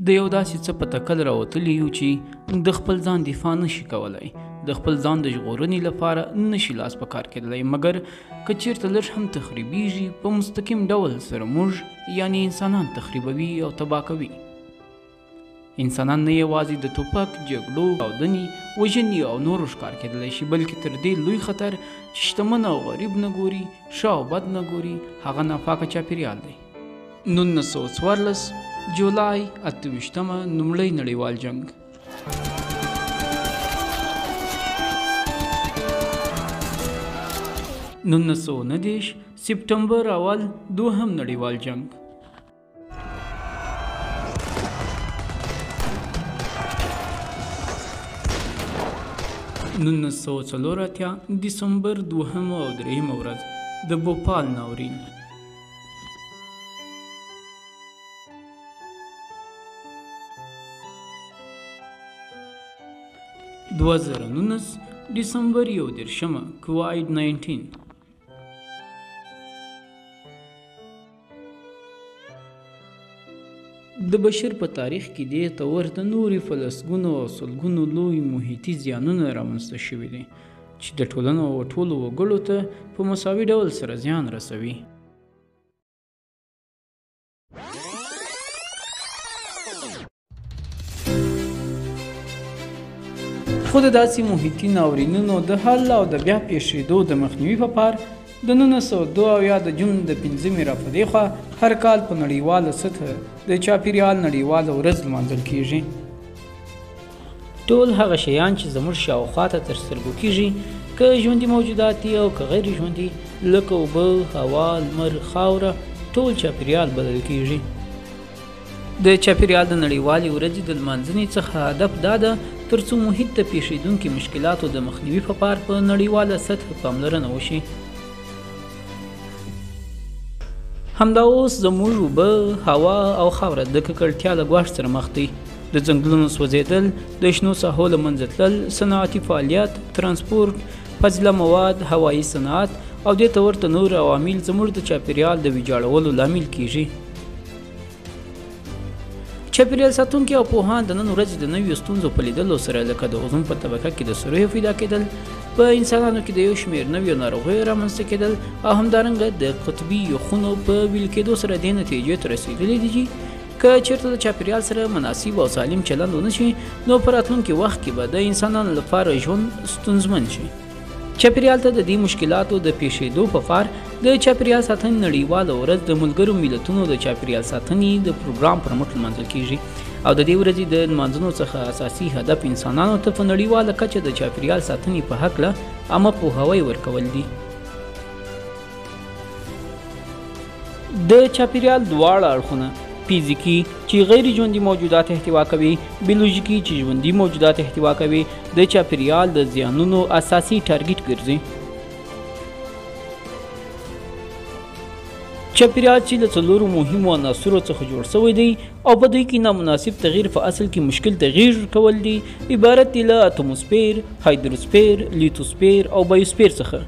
د یو داسې څه په تکل راوتلي یو چې د خپل ځان دفاع نشي کولی، د خپل ځان د ژغورنې لپاره نشي لاس په کار کېدلی، مګر که چیرته لږ هم تخریبیږي په مستقیم ډول سره موږ یعنی انسانان تخریبوي او تباه کوي. انسانان نه یوازې د توپک، جګړو، چاودنې، وژنې او نورو ښکار کېدلی شي، بلکې تر دې لوی خطر چې شتمن او غریب نه ګوري، ښه او بد نه ګوري، هغه ناپاکه چاپېریال دی. 1914 جولای 28 لومړی نړیوال جنګ. 1919 سپتمبر اول دوهم نړیوال جنګ. 1984 دسمبر 2 او 3 ورځ د بوپال ناورین. 2019 ډسمبر 11 کووایډ 19. د بشر په تاریخ کې دې ته ورته نورې په لسګونو او سلګونو لوی محیطي زیانونه رامنځته شوي دي چې د ټولنو او ټولو وګړو ته په مساوي ډول سره زیان رسوي. خو د داسې محیطي ناورینونو د حل او د بیا پیښېدو د مخنیوي په پار د 1902 د جون د 5 راپدې خوا هر کال په نړیواله سطحه د چاپېریال نړیواله ورځ لمانځل کیږي. ټول هغه شیان چې زموږ شاوخوا ته تر سترګو کیږي، که ژوندي موجودات دي او که غیر ژوندي، لکه اوبه، هوا، لمر، خاوره، ټول چاپېریال بلل کیږي. د چاپېریال د نړیوالې ورځې د لمانځنې څخه هدف دا ده تر څو محیط ته پیښېدونکي مشکلاتو د مخنیوي په پار په نړیواله سطحه پاملرنه وشي. همدا اوس زموږ اوبه، هوا او خاوره د ککړتیا له ګواښ سره مخ دي. د ځنګلونو سوځېدل، د شنو ساحو له منځه تلل، صنعتي فعالیت، ترانسپورت، فاضله مواد، هوایي صنعت او دې ته ورته نور عوامل زموږ د چاپېریال د ویجاړولو لامل کیږي. چاپېریال ساتونکي او پوهان د نن ورځې د نویو ستونزو په لیدلو سره لکه د اوزون په طبقه کې د سوریو پیدا کېدل، په انسانانو کې د یو شمېر نویو ناروغیو رامنځته کېدل او همدارنګه د قطبي یخونو په ویل کېدو سره دې نتیجې ته رسېدلي دي چې که چېرته د چاپېریال سره مناسب او سالم چلند ونه شي، نو په راتلونکي وخت کې به د انسانانو لپاره ژوند ستونزمن شي. چاپېریال ته د دې مشکلاتو د پیښېدو په پار د چاپېریال ساتنې نړیواله ورځ د ملګرو ملتونو د چاپېریال ساتنې د پروګرام پر مټ لمانځل کیږي او د دې ورځې د لمانځنو څخه اساسي هدف انسانانو ته په نړیواله کچه د چاپېریال ساتنې په هکله عامه پوهاوی ورکول دي. د چاپېریال دواړه اړخونه، فزیکي چې غیر ژوندي موجودات احتوا کوي، بیولوژیکي چې ژوندي موجودات احتوا کوي، د چاپېریال د زیانونو اساسي ټارګټ ګرځي. چاپېریال چې له څلورو مهمو عناصرو څخه جوړ شوی دی او په دوی کې نامناسب تغییر په اصل کې مشکل تغییر کول دي، عبارت دی له اتموسفیر، هایدروسفیر، لیتوسفیر او بایوسفیر څخه.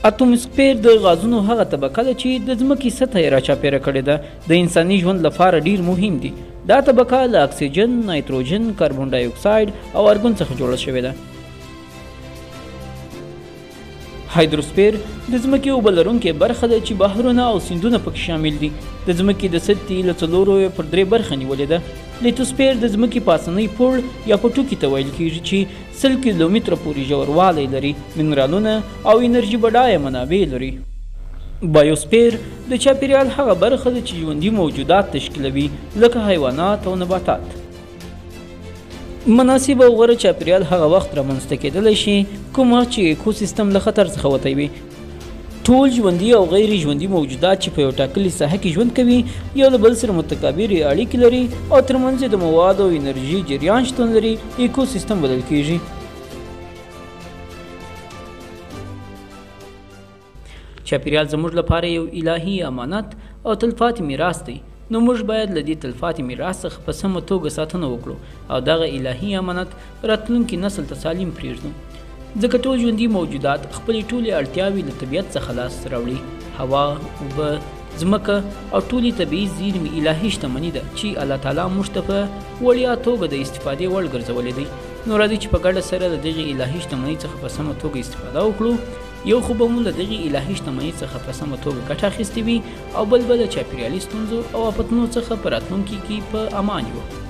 اتموسفیر د غازونو هغه طبقه ده چې د ځمکې سطحه یې راچاپېره کړې ده، د انساني ژوند لپاره ډیر مهم دي. دا طبقه له اکسیجن، نایتروجن، کاربن ډای اکساید او ارګون څخه جوړه شوې ده. هایدروسفیر د ځمکې اوبه لرونکې برخه ده چې بحرونه او سیندونه پکې شامل دي. د ځمکې د سطحې له 4/3 برخه نیولې ده. لیتوسفیر د ځمکې پاسنی پوړ یا پټوکي ته ویل کیږي چې 100 کیلومتره پورې ژوروالی لري، منرالونه او انرژي بډایه منابع لري. بایوسفیر د چاپېریال هغه برخه ده چې ژوندي موجودات تشکیلوي لکه حیوانات او نباتات. مناسب او غوره چاپېریال هغه وخت رامنځته کېدلی شي کومه چې ایکوسیستم له خطر څخه وتی وي. ټول ژوندي او غیر ژوندي موجودات چې په یو ټاکلي ساحه کې ژوند کوي یو له بل سره متقابلې اړیکې لري او ترمنځ یې د موادو او انرژي جریان شتون لري، ایکوسیستم بلل کیږي. چاپېریال زموږ لپاره یو الهي امانت او تلپاتې میراث دی، نو موږ باید له دې تلپاتې میراث څخه په سمه توګه ساتنه وکړو او دغه الهي امانت راتلونکي نسل ته سالم پرېږدو، ځکه ټول ژوندي موجودات خپلې ټولې اړتیاوې له طبیعت څخه لاسته راوړي: هوا، اوبه، ځمکه او ټولې طبیعي زیرمې الهي شتمني ده چې الله تعالی موږ ته په وړیا توګه د استفادې وړ ګرځولې دی. نو راځئ چې په ګډه سره د دغې الهي شتمنۍ څخه په سمه توګه استفاده وکړو. یو خو به مو له دغې الهي شتمنۍ څخه په سمه توګه ګټه اخیستې وي او بل به د چاپېریالي ستونزو او آفتونو څخه په راتلونکي کې په امان یو.